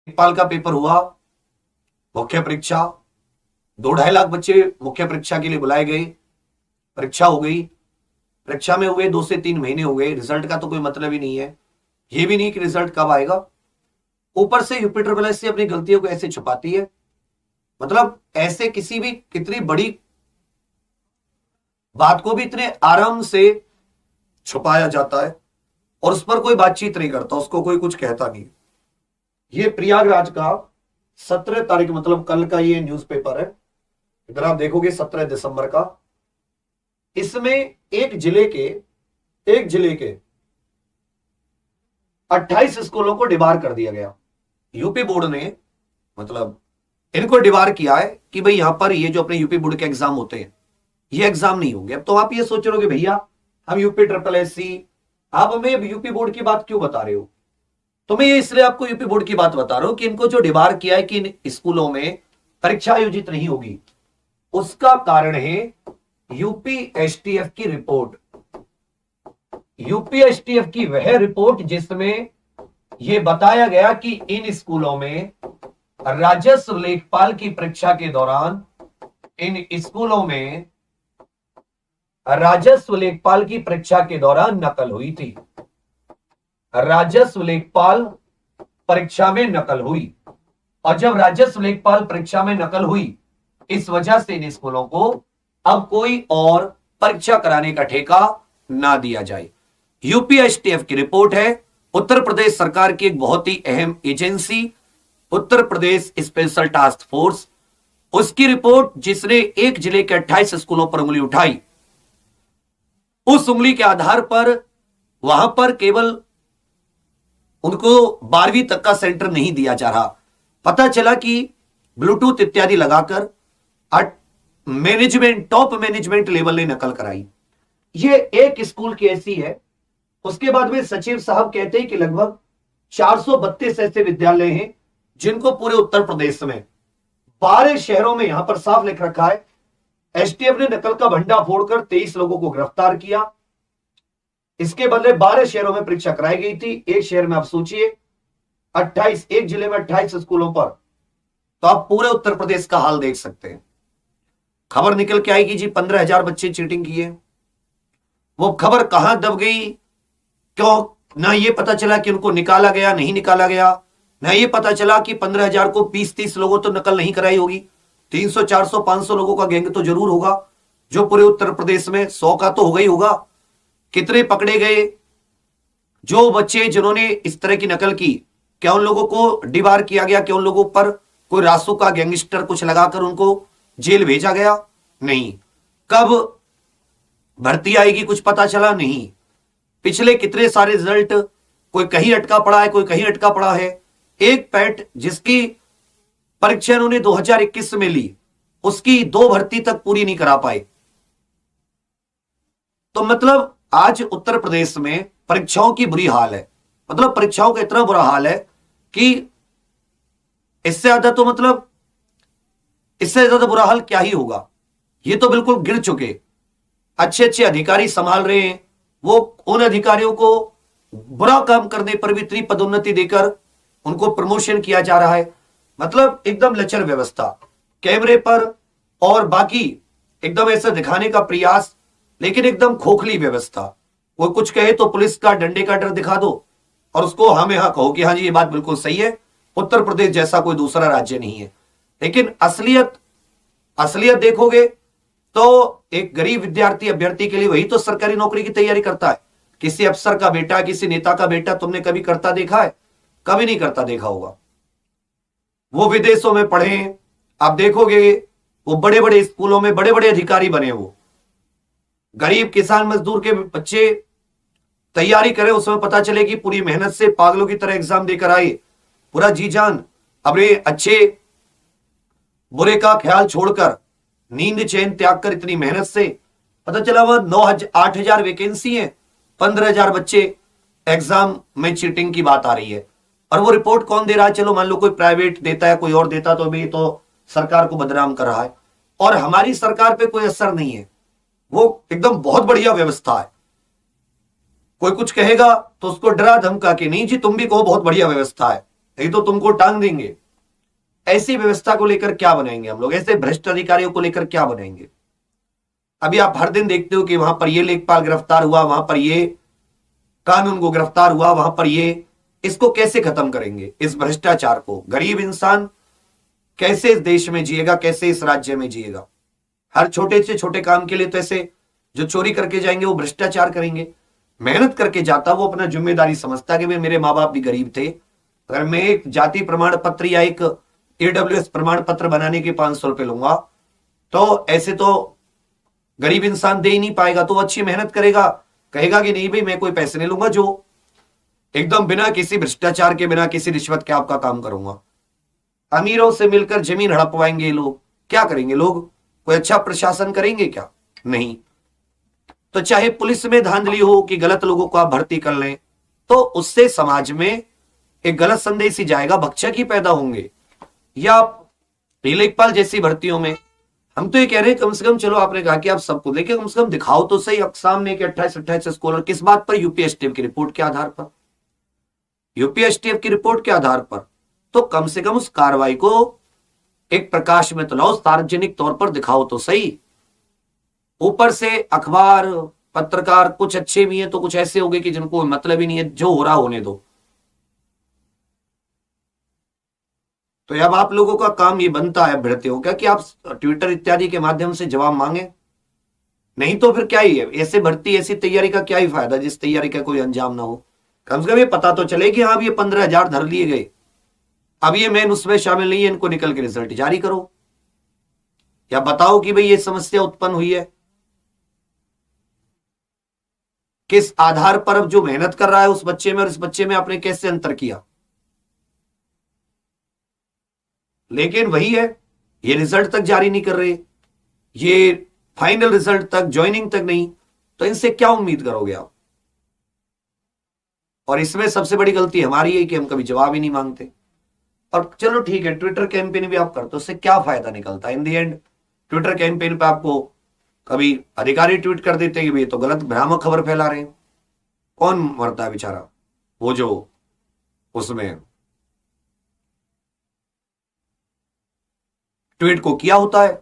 लेखपाल का पेपर हुआ, मुख्य परीक्षा, 2-2.5 लाख बच्चे मुख्य परीक्षा के लिए बुलाए गए। परीक्षा हो गई, परीक्षा में हुए 2 से 3 महीने हो गए, रिजल्ट का तो कोई मतलब ही नहीं है। ये भी नहीं कि रिजल्ट कब आएगा। ऊपर से यूपी ट्रिपल एस अपनी गलतियों को ऐसे छुपाती है। मतलब ऐसे किसी भी कितनी बड़ी बात को भी इतने आराम से छुपाया जाता है और उस पर कोई बातचीत नहीं करता, उसको कोई कुछ कहता नहीं। ये प्रयागराज का 17 तारीख, मतलब कल का ये न्यूज़पेपर है। इधर आप देखोगे 17 दिसंबर का। इसमें एक जिले के 28 स्कूलों को डिबार कर दिया गया। यूपी बोर्ड ने मतलब इनको डिबार किया है कि भाई यहां पर ये जो अपने यूपी बोर्ड के एग्जाम होते हैं, ये एग्जाम नहीं होंगे। अब तो आप ये सोच रहे हो कि भैया हम यूपी ट्रिपल एस सी, आप हमें यूपी बोर्ड की बात क्यों बता रहे हो? तो मैं ये इसलिए आपको यूपी बोर्ड की बात बता रहा हूं कि इनको जो डिबार किया है कि इन स्कूलों में परीक्षा आयोजित नहीं होगी, उसका कारण है यूपी एसटीएफ की रिपोर्ट। यूपी एसटीएफ की वह रिपोर्ट जिसमें यह बताया गया कि इन स्कूलों में राजस्व लेखपाल की परीक्षा के दौरान, इन स्कूलों में राजस्व लेखपाल की परीक्षा के दौरान नकल हुई थी। राजस्व लेखपाल परीक्षा में नकल हुई, और जब राजस्व लेखपाल परीक्षा में नकल हुई, इस वजह से इन स्कूलों को अब कोई और परीक्षा कराने का ठेका ना दिया जाए। यूपीएसटीएफ की रिपोर्ट है। उत्तर प्रदेश सरकार की एक बहुत ही अहम agency, Uttar Pradesh special task force, उसकी रिपोर्ट जिसने एक जिले के 28 स्कूलों पर उंगली उठाई, उस उंगली के आधार पर वहां पर केवल उनको 12वीं तक का सेंटर नहीं दिया जा रहा। पता चला कि ब्लूटूथ इत्यादि लगाकर मैनेजमेंट, टॉप मैनेजमेंट लेवल ने नकल कराई। ये एक स्कूल की ऐसी है। उसके बाद में सचिव साहब कहते हैं कि लगभग 432 ऐसे विद्यालय हैं जिनको पूरे उत्तर प्रदेश में 12 शहरों में, यहां पर साफ लिख रखा है, एसटीएफ ने नकल का भंडा फोड़कर 23 लोगों को गिरफ्तार किया। इसके बदले 12 शहरों में परीक्षा कराई गई थी। एक शहर में आप सोचिए 28, एक जिले में 28 स्कूलों पर, तो आप पूरे उत्तर प्रदेश का हाल देख सकते हैं। खबर निकल के आएगी जी 15,000 बच्चे चीटिंग किए। वो खबर कहां दब गई, क्यों ना ये पता चला कि उनको निकाला गया, नहीं निकाला गया। ना ये पता चला कि 15,000 को 20-30 लोगों तो नकल नहीं कराई होगी, 300, 400, 500 लोगों का गैंग तो जरूर होगा, जो पूरे उत्तर प्रदेश में 100 का तो होगा ही होगा। कितने पकड़े गए जो बच्चे जिन्होंने इस तरह की नकल की? क्या उन लोगों को डिबार किया गया? क्या उन लोगों पर कोई रासू का गैंगस्टर कुछ लगाकर उनको जेल भेजा गया? नहीं। कब भर्ती आएगी कुछ पता चला नहीं। पिछले कितने सारे रिजल्ट, कोई कहीं अटका पड़ा है, कोई कहीं अटका पड़ा है। एक पैट जिसकी परीक्षा उन्होंने 2021 में ली, उसकी 2 भर्ती तक पूरी नहीं करा पाए। तो मतलब आज उत्तर प्रदेश में परीक्षाओं की बुरी हाल है। मतलब परीक्षाओं का इतना बुरा हाल है कि इससे ज्यादा तो मतलब इससे ज्यादा बुरा हाल क्या ही होगा। ये तो बिल्कुल गिर चुके। अच्छे अच्छे अधिकारी संभाल रहे हैं, वो उन अधिकारियों को बुरा काम करने पर भी इतनी पदोन्नति देकर उनको प्रमोशन किया जा रहा है। मतलब एकदम लचर व्यवस्था, कैमरे पर और बाकी एकदम ऐसा दिखाने का प्रयास, लेकिन एकदम खोखली व्यवस्था। कोई कुछ कहे तो पुलिस का डंडे का डर दिखा दो और उसको हमें हाँ कहो कि हाँ जी ये बात बिल्कुल सही है, उत्तर प्रदेश जैसा कोई दूसरा राज्य नहीं है। लेकिन असलियत असलियत देखोगे तो एक गरीब विद्यार्थी अभ्यर्थी के लिए वही तो सरकारी नौकरी की तैयारी करता है। किसी अफसर का बेटा, किसी नेता का बेटा तुमने कभी करता देखा है? कभी नहीं करता देखा होगा। वो विदेशों में पढ़े, आप देखोगे वो बड़े बड़े स्कूलों में बड़े बड़े अधिकारी बने। वो गरीब किसान मजदूर के बच्चे तैयारी करें, उसमें पता चले कि पूरी मेहनत से पागलों की तरह एग्जाम देकर आए, पूरा जी जान अपने अच्छे बुरे का ख्याल छोड़कर, नींद चैन त्याग कर इतनी मेहनत से, पता चला वह 8,000 वैकेंसी है, 15,000 बच्चे एग्जाम में चीटिंग की बात आ रही है। और वो रिपोर्ट कौन दे रहा है? चलो मान लो कोई प्राइवेट देता है, कोई और देता तो भी तो सरकार को बदनाम कर रहा है। और हमारी सरकार पे कोई असर नहीं है। वो एकदम बहुत बढ़िया व्यवस्था है। कोई कुछ कहेगा तो उसको डरा धमका के, नहीं जी तुम भी कहो बहुत बढ़िया व्यवस्था है। नहीं तो तुमको टांग देंगे। ऐसी व्यवस्था को लेकर क्या बनाएंगे हम लोग, ऐसे भ्रष्ट अधिकारियों को लेकर क्या बनाएंगे। अभी आप हर दिन देखते हो कि वहां पर ये लेखपाल गिरफ्तार हुआ, वहां पर ये कानून को गिरफ्तार हुआ, वहां पर ये, इसको कैसे खत्म करेंगे इस भ्रष्टाचार को। गरीब इंसान कैसे इस देश में जिएगा, कैसे इस राज्य में जिएगा। हर छोटे से छोटे काम के लिए तो ऐसे जो चोरी करके जाएंगे वो भ्रष्टाचार करेंगे। मेहनत करके जाता वो अपना जिम्मेदारी समझता कि भाई मेरे माँ बाप भी गरीब थे, अगर मैं एक जाति प्रमाण पत्र या एक AWS प्रमाण पत्र बनाने के 500 रुपए लूंगा तो ऐसे तो गरीब इंसान दे ही नहीं पाएगा। तो वो अच्छी मेहनत करेगा, कहेगा कि नहीं भाई मैं कोई पैसे नहीं लूंगा, जो एकदम बिना किसी भ्रष्टाचार के, बिना किसी रिश्वत के आपका काम करूंगा। अमीरों से मिलकर जमीन हड़पवाएंगे लोग, क्या करेंगे लोग, कोई अच्छा प्रशासन करेंगे क्या, नहीं। तो चाहे पुलिस में धांधली हो कि गलत लोगों को आप भर्ती कर लें, तो उससे समाज में एक गलत संदेश ही जाएगा, भक्षक ही पैदा होंगे। या लेखपाल जैसी भर्तियों में हम तो ये कह रहे हैं कम से कम, चलो आपने कहा कि आप सबको, लेकिन कम से कम दिखाओ तो सही अक्साम में कि 28-28 स्कॉलर, किस बात पर, यूपीएसटीएफ की रिपोर्ट के आधार पर, यूपीएसटीएफ की रिपोर्ट के आधार पर। तो कम से कम उस कार्रवाई को एक प्रकाश में तो लाओ, सार्वजनिक तौर पर दिखाओ तो सही। ऊपर से अखबार पत्रकार कुछ अच्छे भी हैं तो कुछ ऐसे हो गए कि जिनको मतलब ही नहीं है, जो हो रहा होने दो। तो अब आप लोगों का काम ये बनता है भ्रतियों का कि आप ट्विटर इत्यादि के माध्यम से जवाब मांगे, नहीं तो फिर क्या ही है, ऐसे भर्ती ऐसी तैयारी का क्या ही फायदा जिस तैयारी का कोई अंजाम ना हो। कम से कम ये पता तो चले कि हाँ ये 15,000 धर लिए गए, अब ये मेन उसमें शामिल नहीं है, इनको निकल के रिजल्ट जारी करो, या बताओ कि भाई ये समस्या उत्पन्न हुई है, किस आधार पर अब जो मेहनत कर रहा है उस बच्चे में और इस बच्चे में आपने कैसे अंतर किया। लेकिन वही है, ये रिजल्ट तक जारी नहीं कर रहे, ये फाइनल रिजल्ट तक, ज्वाइनिंग तक नहीं, तो इनसे क्या उम्मीद करोगे आप। और इसमें सबसे बड़ी गलती हमारी है कि हम कभी जवाब ही नहीं मांगते। और चलो ठीक है, ट्विटर कैंपेन भी आप करते हो, उससे क्या फायदा निकलता है इन दी एंड। ट्विटर कैंपेन पे आपको कभी अधिकारी ट्वीट कर देते हैं कि ये तो गलत भ्रामक खबर फैला रहे हैं, कौन मरता है बेचारा, वो जो उसमें ट्वीट को किया होता है।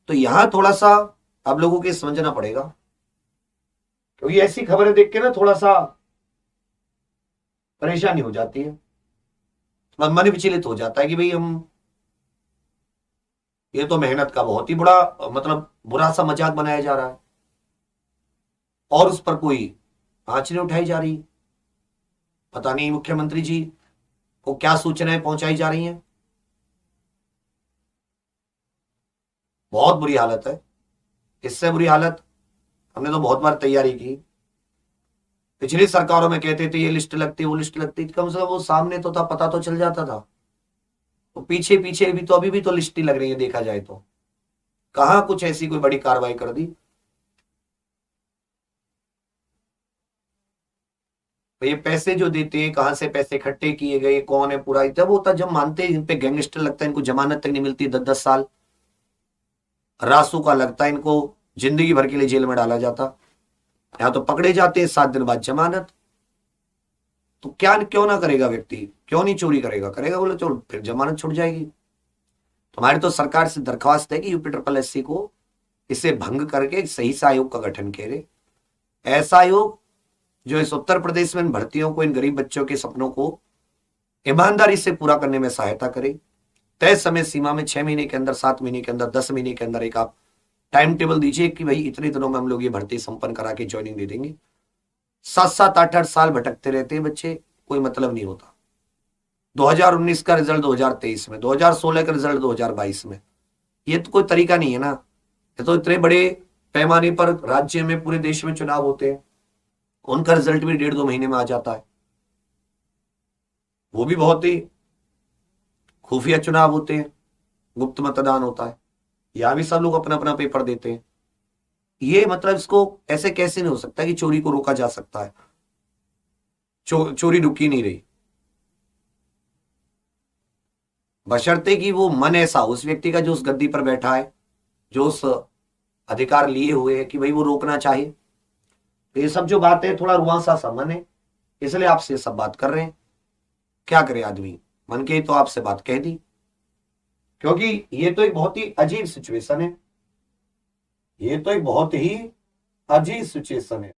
तो यहां थोड़ा सा आप लोगों को समझना पड़ेगा, क्योंकि ऐसी खबरें देख के ना थोड़ा सा परेशानी हो जाती है, मन विचलित हो जाता है कि भाई हम, ये तो मेहनत का बहुत ही बड़ा मतलब बुरा सा मजाक बनाया जा रहा है और उस पर कोई आंच नहीं उठाई जा रही। पता नहीं मुख्यमंत्री जी को क्या सूचनाएं पहुंचाई जा रही हैं। बहुत बुरी हालत है, इससे बुरी हालत हमने तो बहुत बार तैयारी की। पिछली सरकारों में कहते थे ये लिस्ट लगती, वो लिस्ट लगती, कम से कम वो सामने तो था, पता तो चल जाता था। तो पीछे पीछे भी तो अभी भी तो लिस्ट ही लग रही है, देखा जाए तो कहां कुछ ऐसी कोई बड़ी कार्रवाई कर दी। तो ये पैसे जो देते हैं, कहां से पैसे इकट्ठे किए गए, कौन है, पूरा जब होता, जब मानते हैं इन पे गैंगस्टर लगता है, इनको जमानत तक नहीं मिलती, 10-10 साल रासू का लगता है, इनको जिंदगी भर के लिए जेल में डाला जाता, या तो पकड़े जाते हैं 7 दिन बाद जमानत। तो क्या क्यों ना करेगा व्यक्ति, क्यों नहीं चोरी करेगा, करेगा, बोले चलो फिर जमानत छूट जाएगी। तुम्हारी तो सरकार से दरख्वास्त है कि UPSSC को इसे भंग करके सही से आयोग का गठन करे, ऐसा आयोग जो इस उत्तर प्रदेश में इन भर्तियों को, इन गरीब बच्चों के सपनों को ईमानदारी से पूरा करने में सहायता करे। तय समय सीमा में 6 महीने के अंदर, 7 महीने के अंदर, 10 महीने के अंदर एक आप टाइम टेबल दीजिए कि भाई इतने दिनों में हम लोग ये भर्ती संपन्न करा के ज्वाइनिंग दे देंगे। 7-7, 8-8 साल भटकते रहते हैं बच्चे, कोई मतलब नहीं होता। 2019 का रिजल्ट 2023 में, 2016 का रिजल्ट 2022 में, ये तो कोई तरीका नहीं है ना। ये तो इतने बड़े पैमाने पर राज्य में, पूरे देश में चुनाव होते हैं, उनका रिजल्ट भी 1.5-2 महीने में आ जाता है। वो भी बहुत ही खुफिया चुनाव होते हैं, गुप्त मतदान होता है, यहां भी सब लोग अपना अपना पेपर देते हैं। ये मतलब इसको ऐसे कैसे नहीं हो सकता कि चोरी को रोका जा सकता है। चोरी रुकी नहीं रही, बशर्ते कि वो मन ऐसा उस व्यक्ति का जो उस गद्दी पर बैठा है, जो उस अधिकार लिए हुए है कि भाई वो रोकना चाहे। तो ये सब जो बात है थोड़ा रुआंसा सा मन है, इसलिए आपसे सब बात कर रहे हैं। क्या करे आदमी, मन के तो आपसे बात कह दी, क्योंकि ये तो एक बहुत ही अजीब सिचुएशन है, ये तो एक बहुत ही अजीब सिचुएशन है।